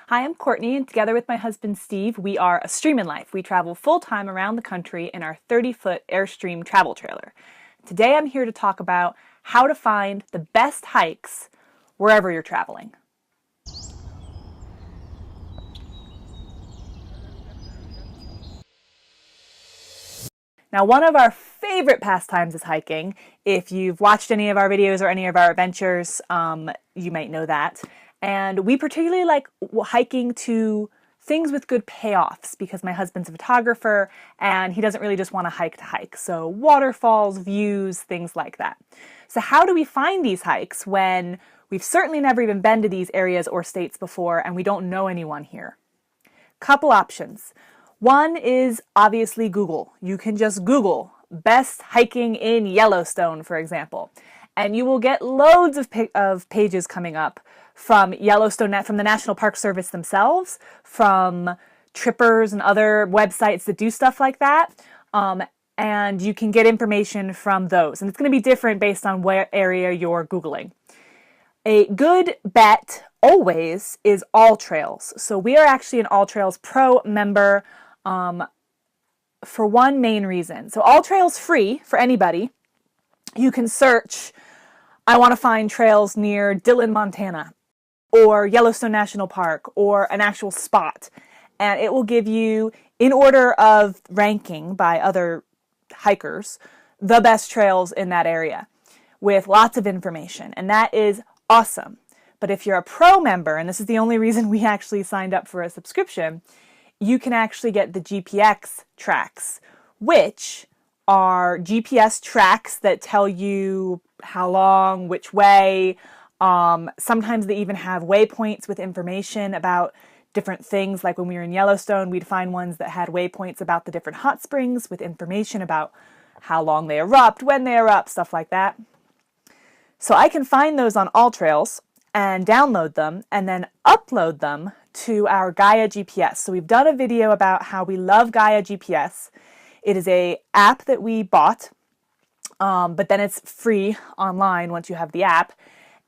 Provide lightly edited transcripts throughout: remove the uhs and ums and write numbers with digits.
Hi, I'm Courtney, and together with my husband Steve, we are a Stream in Life. We travel full-time around the country in our 30-foot Airstream travel trailer. Today I'm here to talk about how to find the best hikes wherever you're traveling. Now, one of our favorite pastimes is hiking. If you've watched any of our videos or any of our adventures, you might know that. And we particularly like hiking to things with good payoffs because my husband's a photographer and he doesn't really just want to hike. So waterfalls, views, things like that. So how do we find these hikes when we've certainly never even been to these areas or states before and we don't know anyone here? Couple options. One is obviously Google. You can just Google best hiking in Yellowstone, for example, and you will get loads of pages coming up from Yellowstone, from the National Park Service themselves, from trippers and other websites that do stuff like that, and you can get information from those. And it's going to be different based on where area you're Googling. A good bet always is AllTrails. So we are actually an AllTrails Pro member for one main reason. So AllTrails free for anybody. You can search, I want to find trails near Dillon, Montana, or Yellowstone National Park, or an actual spot. And it will give you, in order of ranking by other hikers, the best trails in that area with lots of information. And that is awesome. But if you're a pro member, and this is the only reason we actually signed up for a subscription, you can actually get the GPX tracks, which are GPS tracks that tell you how long, which way. Sometimes they even have waypoints with information about different things. Like when we were in Yellowstone, we'd find ones that had waypoints about the different hot springs with information about how long they erupt, when they erupt, stuff like that. So I can find those on AllTrails and download them and then upload them to our Gaia GPS. So we've done a video about how we love Gaia GPS. It is an app that we bought, but then it's free online once you have the app.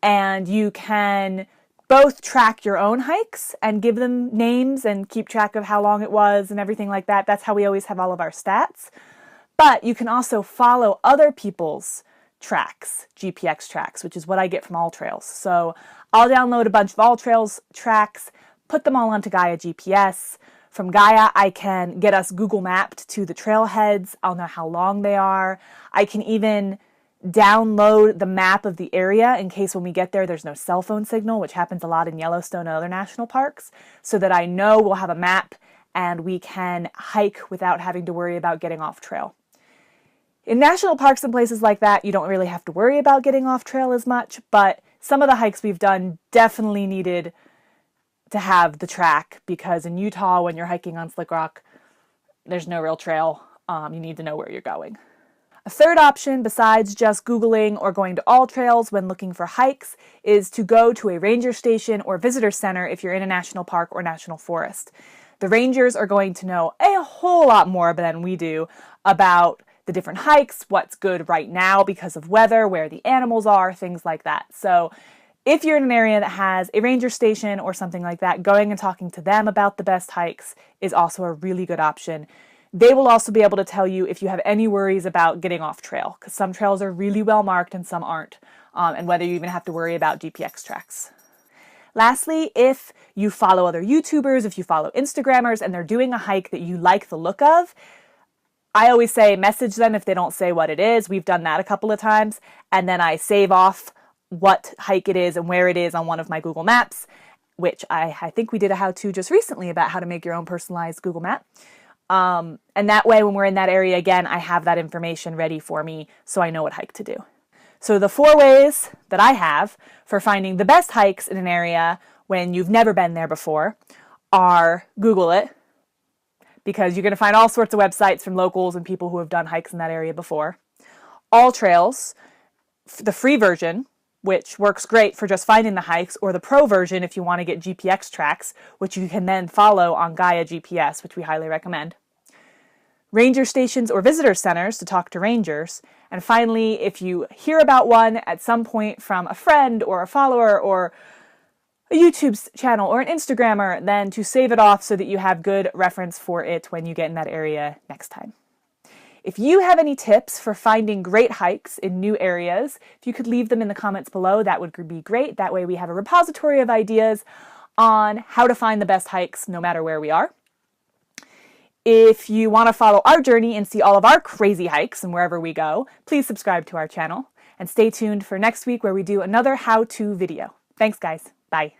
And you can both track your own hikes and give them names and keep track of how long it was and everything like that. That's how we always have all of our stats. But you can also follow other people's tracks, GPX tracks, which is what I get from AllTrails. So I'll download a bunch of AllTrails tracks, put them all onto Gaia GPS. From Gaia, I can get us Google mapped to the trailheads. I'll know how long they are. I can even download the map of the area in case when we get there there's no cell phone signal, which happens a lot in Yellowstone and other national parks, so that I know we'll have a map and we can hike without having to worry about getting off trail. In national parks and places like that, you don't really have to worry about getting off trail as much, but some of the hikes we've done definitely needed to have the track, because in Utah, when you're hiking on Slick Rock, there's no real trail. You need to know where you're going. A third option, besides just Googling or going to AllTrails when looking for hikes, is to go to a ranger station or visitor center if you're in a national park or national forest. The rangers are going to know a whole lot more than we do about the different hikes, what's good right now because of weather, where the animals are, things like that. So if you're in an area that has a ranger station or something like that, going and talking to them about the best hikes is also a really good option. They will also be able to tell you if you have any worries about getting off trail, because some trails are really well marked and some aren't, and whether you even have to worry about GPX tracks. Lastly, if you follow other YouTubers, if you follow Instagrammers and they're doing a hike that you like the look of, I always say message them if they don't say what it is. We've done that a couple of times, and then I save off what hike it is and where it is on one of my Google Maps, which I think we did a how-to just recently about how to make your own personalized Google map. And that way, when we're in that area again, I have that information ready for me so I know what hike to do. So the 4 ways that I have for finding the best hikes in an area when you've never been there before are Google it, because you're going to find all sorts of websites from locals and people who have done hikes in that area before. AllTrails, the free version, which works great for just finding the hikes, or the pro version if you want to get GPX tracks, which you can then follow on Gaia GPS, which we highly recommend. Ranger stations or visitor centers to talk to rangers. And finally, if you hear about one at some point from a friend or a follower or a YouTube channel or an Instagrammer, then to save it off so that you have good reference for it when you get in that area next time. If you have any tips for finding great hikes in new areas, if you could leave them in the comments below, that would be great. That way we have a repository of ideas on how to find the best hikes no matter where we are. If you want to follow our journey and see all of our crazy hikes and wherever we go, please subscribe to our channel and stay tuned for next week where we do another how-to video. Thanks, guys. Bye.